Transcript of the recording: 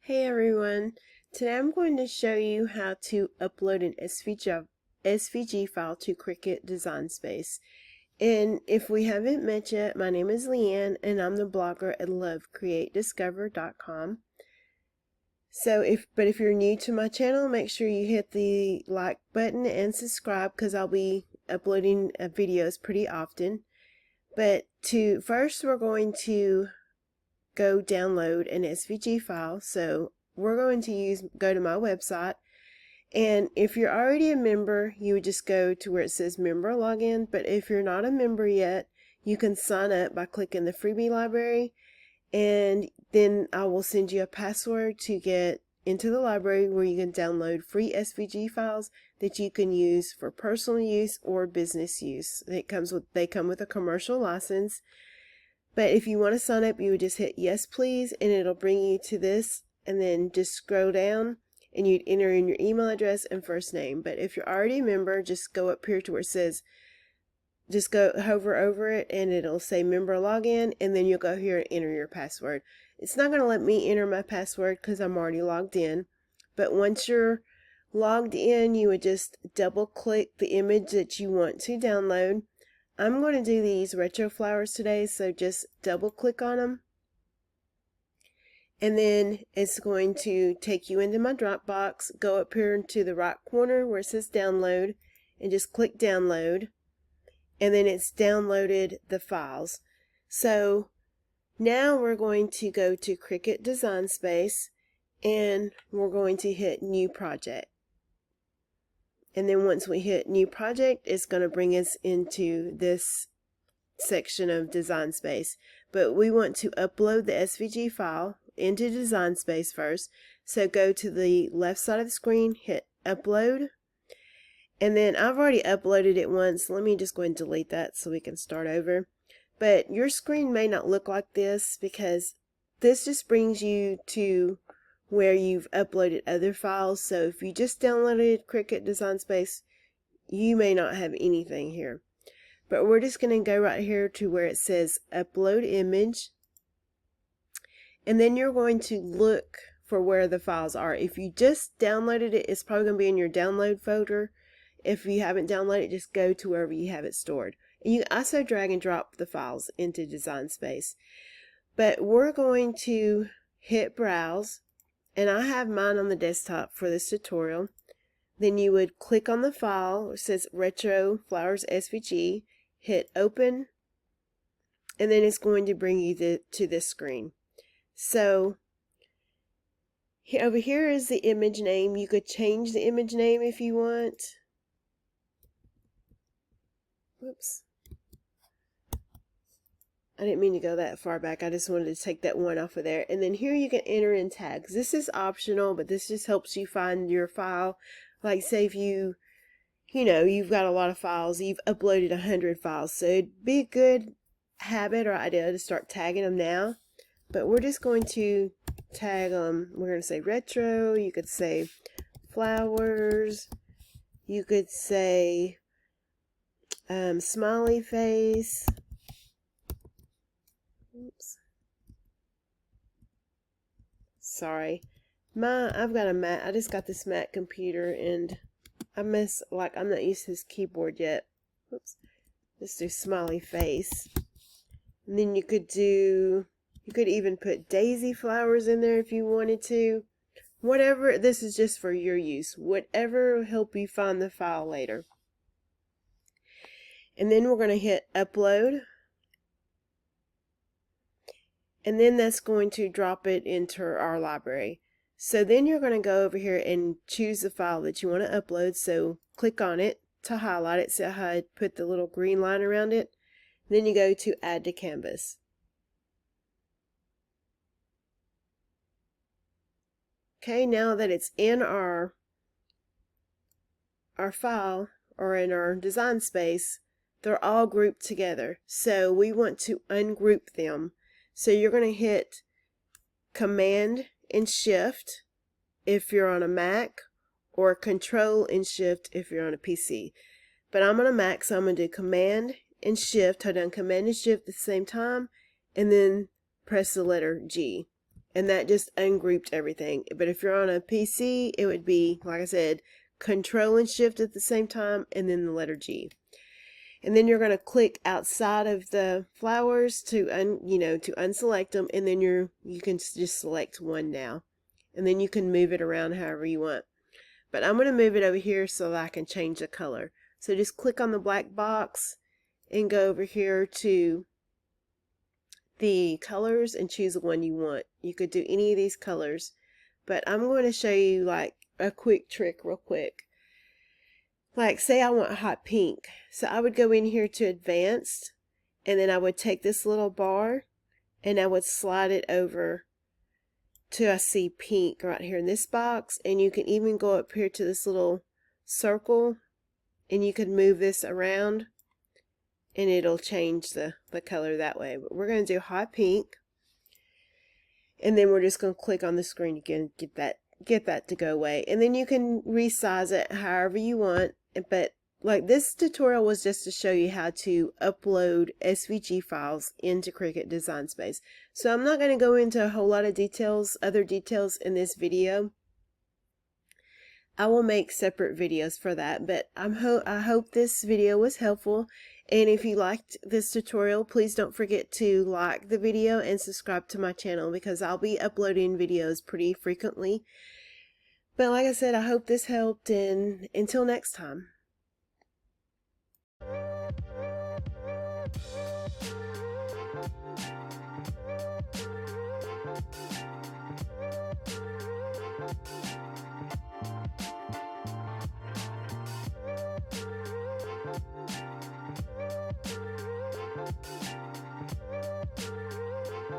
Hey everyone, today I'm going to show you how to upload an SVG file to Cricut Design Space. And if we haven't met yet, my name is Leanne and I'm the blogger at lovecreatediscover.com. But if you're new to my channel, make sure you hit the like button and subscribe because I'll be uploading videos pretty often. But first we're going to go download an SVG file. So we're going to go to my website, and if you're already a member, you would just go to where it says member login. But if you're not a member yet, you can sign up by clicking the freebie library, and then I will send you a password to get into the library where you can download free SVG files that you can use for personal use or business use. They come with a commercial license. But if you want to sign up, you would just hit yes please, and it'll bring you to this, and then just scroll down and you'd enter in your email address and first name. But if you're already a member, just go up here to where it says, hover over it and it'll say member login, and then you'll go here and enter your password. It's not going to let me enter my password because I'm already logged in. But once you're logged in, you would just double click the image that you want to download. I'm going to do these retro flowers today, so just double click on them. And then it's going to take you into my Dropbox. Go up here into the right corner where it says download and just click download. And then it's downloaded the files. So now we're going to go to Cricut Design Space and we're going to hit new project. And then once we hit new project, it's going to bring us into this section of Design Space. But we want to upload the SVG file into Design Space first. So go to the left side of the screen, hit upload. And then I've already uploaded it once. Let me just go ahead and delete that so we can start over. But your screen may not look like this because this just brings you to where you've uploaded other files. So if you just downloaded Cricut Design Space, you may not have anything here. But we're just going to go right here to where it says upload image. And then you're going to look for where the files are. If you just downloaded it, it's probably going to be in your download folder. If you haven't downloaded it, just go to wherever you have it stored. And you can also drag and drop the files into Design Space. But we're going to hit browse. And I have mine on the desktop for this tutorial. Then you would click on the file where it says Retro Flowers SVG, hit open, and then it's going to bring you to this screen. So over here is the image name. You could change the image name if you want. Whoops. I didn't mean to go that far back. I just wanted to take that one off of there. And then here you can enter in tags. This is optional, but this just helps you find your file. Like say if you've got a lot of files, you've uploaded 100 files. So it'd be a good habit or idea to start tagging them now. But we're just going to tag them. We're going to say retro. You could say flowers. You could say smiley face. Oops. Sorry. I've got a Mac. I just got this Mac computer and I'm not used to this keyboard yet. Oops. Let's do smiley face. And then you could even put daisy flowers in there if you wanted to. Whatever, this is just for your use. Whatever will help you find the file later. And then we're going to hit upload. And then that's going to drop it into our library. So then you're going to go over here and choose the file that you want to upload. So click on it to highlight it. So I put the little green line around it. Then you go to add to canvas. Okay, now that it's in our file or in our design space, they're all grouped together. So we want to ungroup them. So you're going to hit Command and Shift if you're on a Mac, or Control and Shift if you're on a PC. But I'm on a Mac, so I'm going to do Command and Shift. Hold down Command and Shift at the same time, and then press the letter G. and that just ungrouped everything. But if you're on a PC, it would be, like I said, Control and Shift at the same time, and then the letter G. And then you're going to click outside of the flowers to to unselect them, and then you can just select one now, and then you can move it around however you want. But I'm going to move it over here so that I can change the color. So just click on the black box and go over here to the colors and choose the one you want. You could do any of these colors, but I'm going to show you like a quick trick real quick. Like say I want a hot pink, so I would go in here to advanced, and then I would take this little bar and I would slide it over till I see pink right here in this box. And you can even go up here to this little circle and you can move this around and it'll change the color that way. But we're going to do hot pink, and then we're just going to click on the screen again, get that to go away, and then you can resize it however you want. But like this tutorial was just to show you how to upload SVG files into Cricut Design Space. So I'm not going to go into a whole lot of other details in this video. I will make separate videos for that, but I hope this video was helpful. And if you liked this tutorial, please don't forget to like the video and subscribe to my channel, because I'll be uploading videos pretty frequently. But like I said, I hope this helped, and until next time.